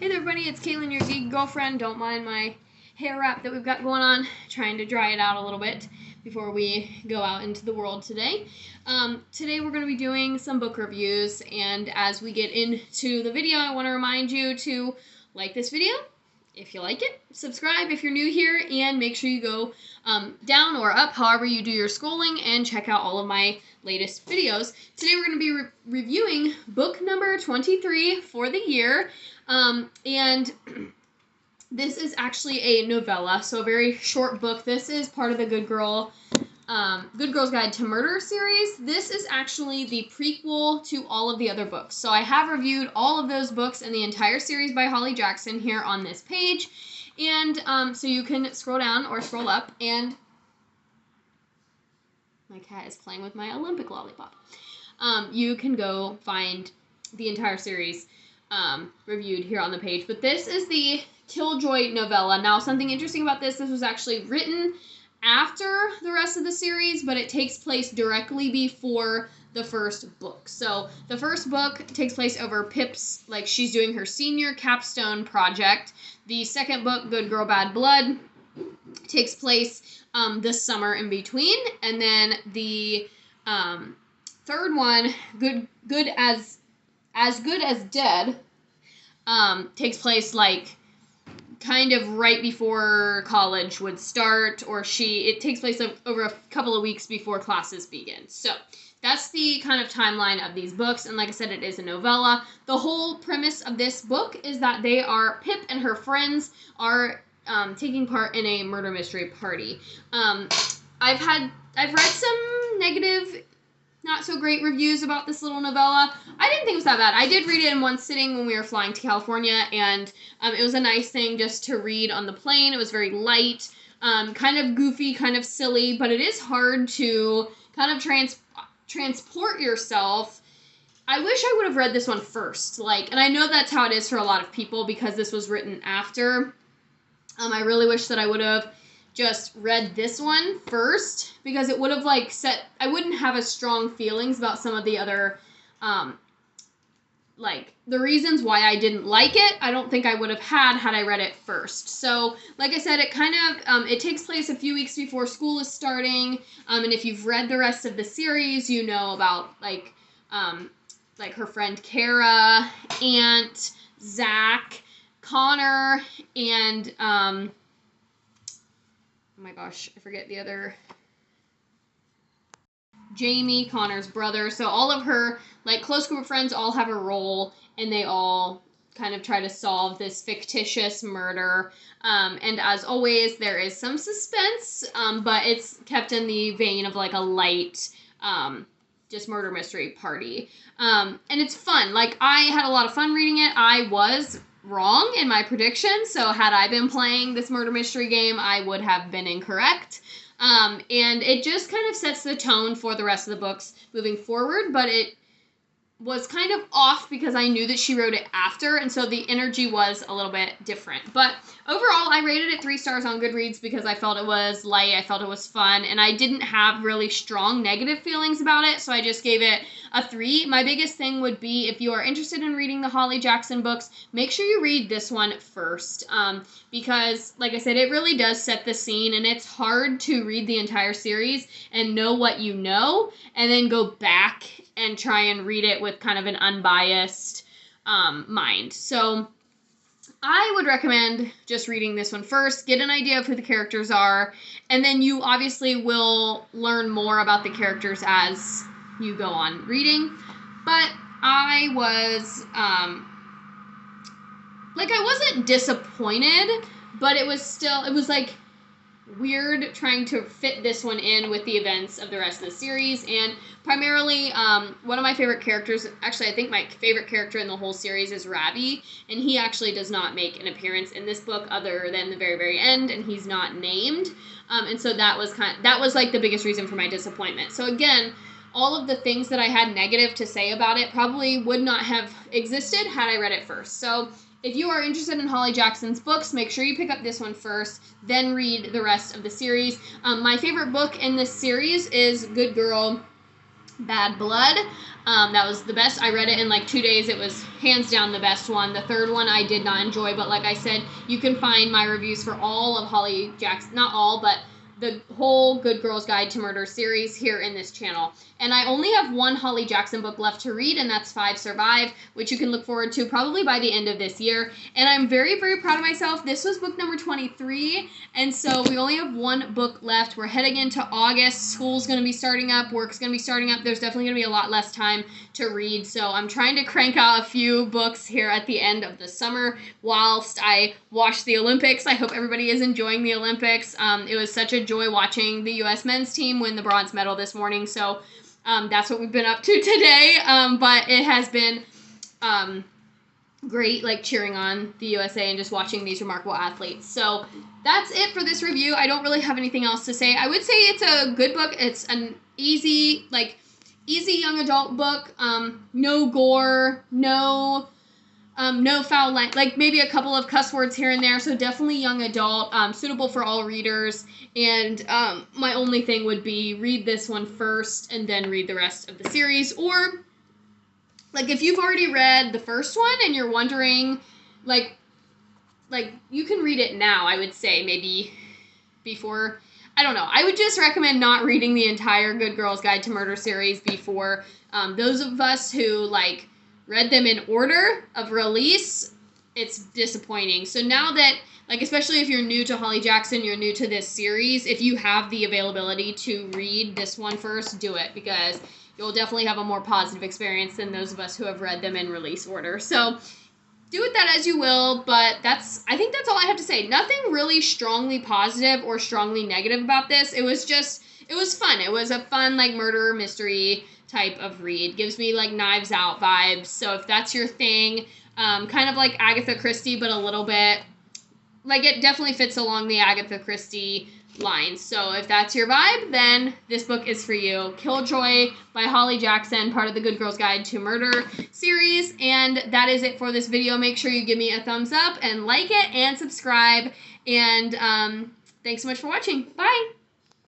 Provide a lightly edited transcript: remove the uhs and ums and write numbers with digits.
Hey there, everybody, it's Caitlin, your geek girlfriend. Don't mind my hair wrap that we've got going on. Trying to dry it out a little bit before we go out into the world today. Today we're going to be doing some book reviews, and as we get into the video, I want to remind you to like this video if you like it, subscribe if you're new here, and make sure you go down or up, however you do your scrolling, and check out all of my latest videos. Today we're going to be reviewing book number 23 for the year, and this is actually a novella, so a very short book. This is part of the Good Girl's Guide to Murder series. This is actually the prequel to all of the other books. So I have reviewed all of those books and the entire series by Holly Jackson here on this page. And so you can scroll down or scroll up, and my cat is playing with my Olympic lollipop. You can go find the entire series reviewed here on the page. But this is the Killjoy novella. Now, something interesting about this was actually written after the rest of the series, but it takes place directly before the first book. So the first book takes place over Pip's, she's doing her senior capstone project. The second book, Good Girl, Bad Blood, takes place this summer in between. And then the third one, Good as Good as Dead, takes place kind of right before college would start, or it takes place over a couple of weeks before classes begin. So that's the kind of timeline of these books, and like I said, it is a novella. The whole premise of this book is that Pip and her friends are taking part in a murder mystery party. I've read some negative, not so great reviews about this little novella. I didn't think it was that bad. I did read it in one sitting when we were flying to California, and it was a nice thing just to read on the plane. It was very light, kind of goofy, kind of silly, but it is hard to kind of transport yourself. I wish I would have read this one first, and I know that's how it is for a lot of people because this was written after. I really wish that I would have just read this one first, because it would have I wouldn't have as strong feelings about some of the other the reasons why I didn't like it. I don't think I would have had I read it first. So like I said, it kind of it takes place a few weeks before school is starting, and if you've read the rest of the series, you know about her friend Kara, Aunt, Zach, Connor, and oh my gosh, I forget the other. Jamie, Connor's brother. So all of her, close group of friends all have a role, and they all kind of try to solve this fictitious murder. And as always, there is some suspense, but it's kept in the vein of, a light, just murder mystery party. And it's fun. I had a lot of fun reading it. I was wrong in my prediction, so had I been playing this murder mystery game, I would have been incorrect. And it just kind of sets the tone for the rest of the books moving forward, but it was kind of off because I knew that she wrote it after, and so the energy was a little bit different. But overall, I rated it 3 stars on Goodreads because I felt it was light, I felt it was fun, and I didn't have really strong negative feelings about it, so I just gave it a 3. My biggest thing would be, if you are interested in reading the Holly Jackson books, make sure you read this one first, because, like I said, it really does set the scene, and it's hard to read the entire series and know what you know, and then go back and try and read it with kind of an unbiased mind. So I would recommend just reading this one first, get an idea of who the characters are, and then you obviously will learn more about the characters as you go on reading. But I was, I wasn't disappointed, but it was weird trying to fit this one in with the events of the rest of the series. And primarily, one of my favorite characters, actually I think my favorite character in the whole series, is Ravi, and he actually does not make an appearance in this book other than the very, very end, and he's not named. And so that was the biggest reason for my disappointment. So again, all of the things that I had negative to say about it probably would not have existed had I read it first. So if you are interested in Holly Jackson's books, make sure you pick up this one first, then read the rest of the series. My favorite book in this series is Good Girl, Bad Blood. That was the best. I read it in like 2 days. It was hands down the best one. The third one I did not enjoy, but like I said, you can find my reviews for all of Holly Jackson, not all, but the whole Good Girls Guide to Murder series here in this channel. And I only have one Holly Jackson book left to read, and that's 5 Survive, which you can look forward to probably by the end of this year. And I'm very, very proud of myself. This was book number 23, and so we only have one book left. We're heading into August. School's going to be starting up. Work's going to be starting up. There's definitely going to be a lot less time to read, so I'm trying to crank out a few books here at the end of the summer whilst I watch the Olympics. I hope everybody is enjoying the Olympics. It was such a joy watching the U.S. men's team win the bronze medal this morning, so that's what we've been up to today, but it has been great, like, cheering on the USA and just watching these remarkable athletes. So that's it for this review. I don't really have anything else to say. I would say it's a good book. It's an easy young adult book. No gore, no foul language, like maybe a couple of cuss words here and there, so definitely young adult, suitable for all readers. And my only thing would be read this one first and then read the rest of the series, or like if you've already read the first one and you're wondering, like you can read it now. I would say maybe before, I don't know. I would just recommend not reading the entire Good Girls Guide to Murder series before. Those of us who like read them in order of release, it's disappointing. So now that, like, especially if you're new to Holly Jackson, you're new to this series, if you have the availability to read this one first, do it, because you'll definitely have a more positive experience than those of us who have read them in release order. So do with that as you will, but I think that's all I have to say. Nothing really strongly positive or strongly negative about this. It was fun. It was a fun, like, murder mystery type of read. Gives me like Knives Out vibes. So if that's your thing, kind of like Agatha Christie, but a little bit, like, it definitely fits along the Agatha Christie lines. So if that's your vibe, then this book is for you. Killjoy by Holly Jackson, part of the Good Girls Guide to Murder series. And that is it for this video. Make sure you give me a thumbs up and like it and subscribe. And thanks so much for watching. Bye!